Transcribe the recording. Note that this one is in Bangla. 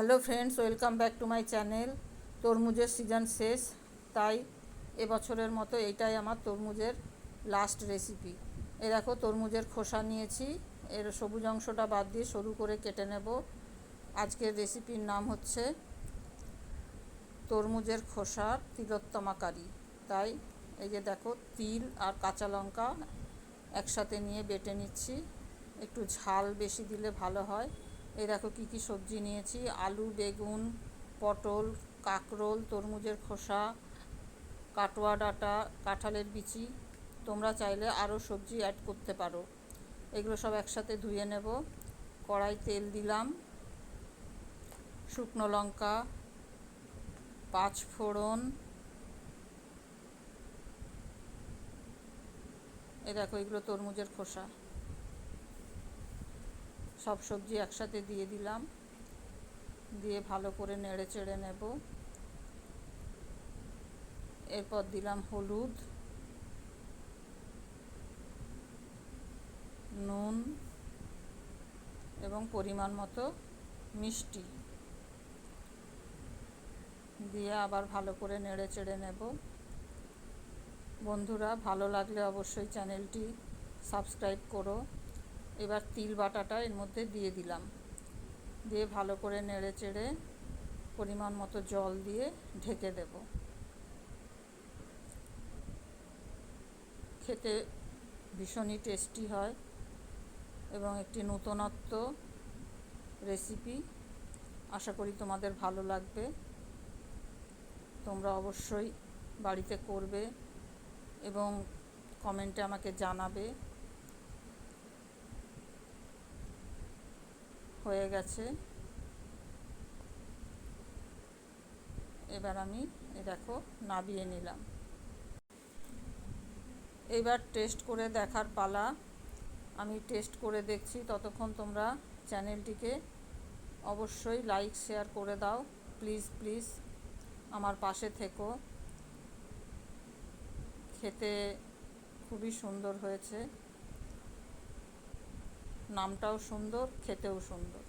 Hello friends, welcome back to my channel. তরমুজের সিজন শেষ, তাই এবছরের মতো এইটাই আমার তরমুজের লাস্ট রেসিপি। এ দেখো, তরমুজের খোসা নিয়েছি, এর সবুজ অংশটা বাদ দিয়ে সরু করে কেটে নেব। আজকের রেসিপির নাম হচ্ছে তরমুজের খোসার তিলোত্তমা কারি। তাই এই যে দেখো, তিল আর কাঁচা লঙ্কা একসাথে নিয়ে বেটে নিচ্ছি। একটু ঝাল বেশি দিলে ভালো হয়। এই দেখো কী কী সবজি নিয়েছি: আলু, বেগুন, পটল, কাঁকরোল, তরমুজের খোসা, কাটোয়া ডাঁটা, কাঁঠালের বিচি। তোমরা চাইলে আরও সবজি অ্যাড করতে পারো। এগুলো সব একসাথে ধুয়ে নেব। কড়াই তেল দিলাম, শুকনো লঙ্কা, 5 ফোড়ন, এই দেখো এগুলো তরমুজের খোসা। সব সবজি একসাথে দিয়ে দিলাম, দিয়ে ভালো করে নেড়ে চেড়ে নেব। এরপর দিলাম হলুদ, নুন এবং পরিমাণ মতো মিষ্টি দিয়ে আবার ভালো করে নেড়ে চেড়ে নেব। বন্ধুরা, ভালো লাগলে অবশ্যই চ্যানেলটি সাবস্ক্রাইব করো। এবার তিল বাটাটা এর মধ্যে দিয়ে দিলাম, দিয়ে ভালো করে নেড়ে চেড়ে পরিমাণ মতো জল দিয়ে ঢেকে দেব। খেতে ভীষণই টেস্টি হয় এবং একটি নতুনত্ব রেসিপি। আশা করি তোমাদের ভালো লাগবে। তোমরা অবশ্যই বাড়িতে করবে এবং কমেন্টে আমাকে জানাবে। হয়ে গেছে, এবার আমি দেখো নাবিয়ে নিলাম। এবার টেস্ট করে দেখার পালা। আমি টেস্ট করে দেখছি, ততক্ষণ তোমরা চ্যানেলটিকে অবশ্যই লাইক শেয়ার করে দাও। প্লিজ প্লিজ আমার পাশে থেকো। খেতে খুবই সুন্দর হয়েছে, নামটাও সুন্দর, খেতেও সুন্দর।